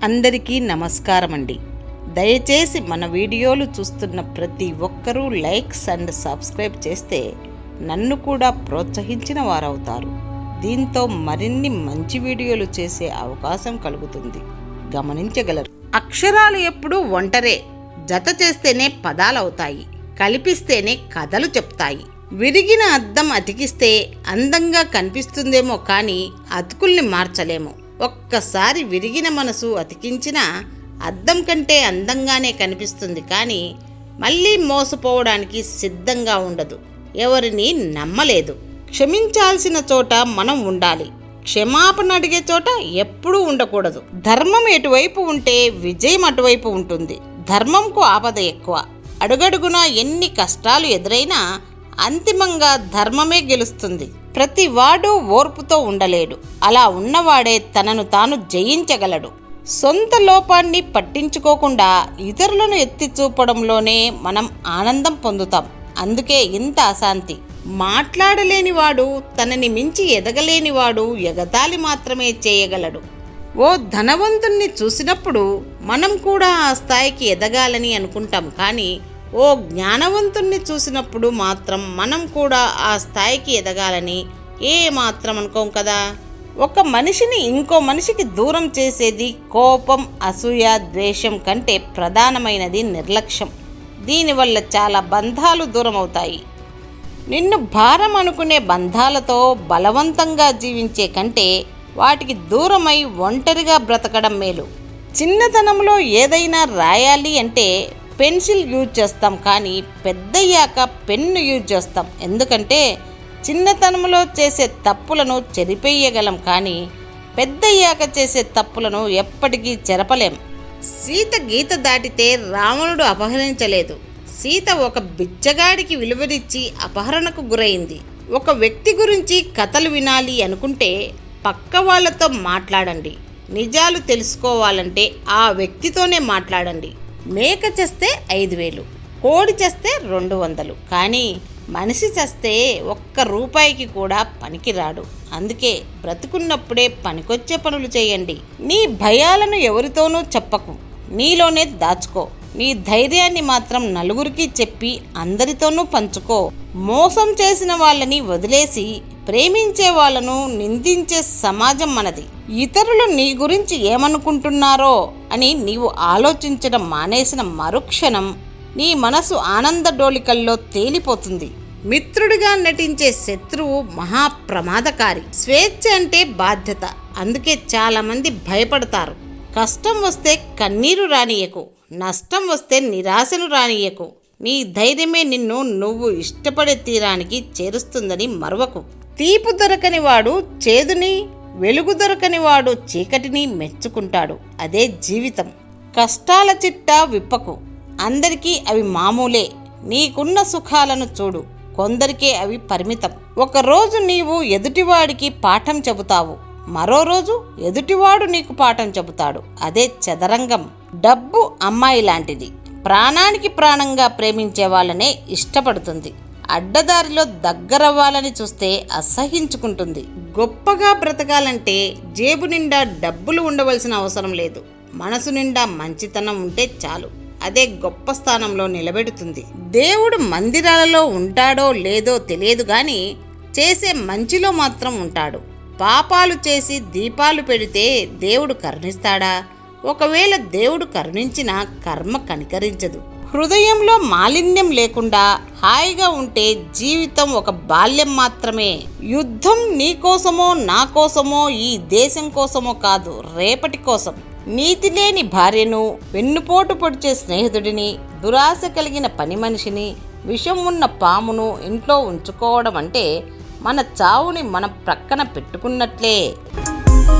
అందరికీ నమస్కారం అండి. దయచేసి మన వీడియోలు చూస్తున్న ప్రతి ఒక్కరూ లైక్స్ అండ్ సబ్స్క్రైబ్ చేస్తే నన్ను కూడా ప్రోత్సహించిన వారవుతారు. దీంతో మరిన్ని మంచి వీడియోలు చేసే అవకాశం కలుగుతుంది, గమనించగలరు. అక్షరాలు ఎప్పుడూ ఒంటరే, జత చేస్తేనే పదాలవుతాయి, కలిపిస్తేనే కథలు చెప్తాయి. విరిగిన అద్దం అతికిస్తే అందంగా కనిపిస్తుందేమో కానీ అతుకుల్ని మార్చలేము. ఒక్కసారి విరిగిన మనసు అతికించిన అద్దం కంటే అందంగానే కనిపిస్తుంది, కానీ మళ్ళీ మోసపోవడానికి సిద్ధంగా ఉండదు, ఎవరిని నమ్మలేదు. క్షమించాల్సిన చోట మనం ఉండాలి, క్షమాపణ అడిగే చోట ఎప్పుడూ ఉండకూడదు. ధర్మం ఎటువైపు ఉంటే విజయం అటువైపు ఉంటుంది. ధర్మంకు ఆపద ఎక్కువ. అడుగడుగునా ఎన్ని కష్టాలు ఎదురైనా అంతిమంగా ధర్మమే గెలుస్తుంది. ప్రతి వాడు ఓర్పుతో ఉండలేడు, అలా ఉన్నవాడే తనను తాను జయించగలడు. సొంత లోపాన్ని పట్టించుకోకుండా ఇతరులను ఎత్తి చూపడంలోనే మనం ఆనందం పొందుతాం. అందుకే ఇంత అశాంతి. మాట్లాడలేనివాడు, తనని మించి ఎదగలేనివాడు ఎగతాళి మాత్రమే చేయగలడు. ఓ ధనవంతుణ్ణి చూసినప్పుడు మనం కూడా ఆ స్థాయికి ఎదగాలని అనుకుంటాం, కానీ ఓ జ్ఞానవంతుణ్ణి చూసినప్పుడు మాత్రం మనం కూడా ఆ స్థాయికి ఎదగాలని మాత్రం అనుకోం కదా. ఒక మనిషిని ఇంకో మనిషికి దూరం చేసేది కోపం, అసూయ, ద్వేషం కంటే ప్రధానమైనది నిర్లక్ష్యం. దీనివల్ల చాలా బంధాలు దూరం అవుతాయి. నిన్ను భారం అనుకునే బంధాలతో బలవంతంగా జీవించే కంటే వాటికి దూరమై ఒంటరిగా బ్రతకడం మేలు. చిన్నతనంలో ఏదైనా రాయాలి అంటే పెన్సిల్ యూజ్ చేస్తాం, కానీ పెద్దయ్యాక పెన్ను యూజ్ చేస్తాం. ఎందుకంటే చిన్నతనంలో చేసే తప్పులను చెరిపేయగలం, కానీ పెద్దయ్యాక చేసే తప్పులను ఎప్పటికీ చెరపలేం. సీత గీత దాటితే రావణుడు అపహరించలేదు. సీత ఒక బిచ్చగాడికి విలువనిచ్చి అపహరణకు గురైంది. ఒక వ్యక్తి గురించి కథలు వినాలి అనుకుంటే పక్క వాళ్ళతో మాట్లాడండి. నిజాలు తెలుసుకోవాలంటే ఆ వ్యక్తితోనే మాట్లాడండి. మేక చేస్తే 5,000, కోడి చేస్తే 200, కానీ మనిషి చేస్తే ₹1 కూడా పనికిరాడు. అందుకే బ్రతుకున్నప్పుడే పనికొచ్చే పనులు చేయండి. నీ భయాలను ఎవరితోనూ చెప్పకు, నీలోనే దాచుకో. నీ ధైర్యాన్ని మాత్రం నలుగురికి చెప్పి అందరితోనూ పంచుకో. మోసం చేసిన వాళ్ళని వదిలేసి ప్రేమించే వాళ్ళను నిందించే సమాజం మనది. ఇతరులు నీ గురించి ఏమనుకుంటున్నారో అని నీవు ఆలోచించడం మానేసిన మరుక్షణం నీ మనసు ఆనంద డోలికల్లో తేలిపోతుంది. మిత్రుడిగా నటించే శత్రువు మహాప్రమాదకారి. స్వేచ్ఛ అంటే బాధ్యత, అందుకే చాలామంది భయపడతారు. కష్టం వస్తే కన్నీరు రానియకు, నష్టం వస్తే నిరాశను రానియకు. నీ ధైర్యమే నిన్ను నువ్వు ఇష్టపడే తీరానికి చేరుస్తుందని మరువకు. తీపు దొరకని వాడు చేదుని, వెలుగు దొరకని వాడు చీకటిని మెచ్చుకుంటాడు. అదే జీవితం. కష్టాల చిట్టా విప్పకు, అందరికీ అవి మామూలే. నీకున్న సుఖాలను చూడు, కొందరికే అవి పరిమితం. ఒకరోజు నీవు ఎదుటివాడికి పాఠం చెబుతావు, మరో రోజు ఎదుటివాడు నీకు పాఠం చెబుతాడు. అదే చదరంగం. డబ్బు అమ్మాయి లాంటిది, ప్రాణానికి ప్రాణంగా ప్రేమించే వాళ్ళనే ఇష్టపడుతుంది. అడ్డదారిలో దగ్గరవ్వాలని చూస్తే అసహించుకుంటుంది. గొప్పగా బ్రతకాలంటే జేబు నిండా డబ్బులు ఉండవలసిన అవసరం లేదు, మనసు నిండా మంచితనం ఉంటే చాలు. అదే గొప్ప స్థానంలో నిలబెడుతుంది. దేవుడు మందిరాలలో ఉంటాడో లేదో తెలియదు, కానీ చేసే మంచిలో మాత్రం ఉంటాడు. పాపాలు చేసి దీపాలు పెడితే దేవుడు కరుణిస్తాడా? ఒకవేళ దేవుడు కరుణించినా కర్మ కనికరించదు. హృదయంలో మాలిన్యం లేకుండా హాయిగా ఉంటే జీవితం ఒక బాల్యం మాత్రమే. యుద్ధం నీ కోసమో నా కోసమో ఈ దేశం కోసమో కాదు, రేపటి కోసం. నీతి లేని భార్యను, వెన్నుపోటు పొడిచే స్నేహితుడిని, దురాశ కలిగిన పని మనిషిని, విషం ఉన్న పామును ఇంట్లో ఉంచుకోవడం అంటే మన చావుని మనం ప్రక్కన పెట్టుకున్నట్లే.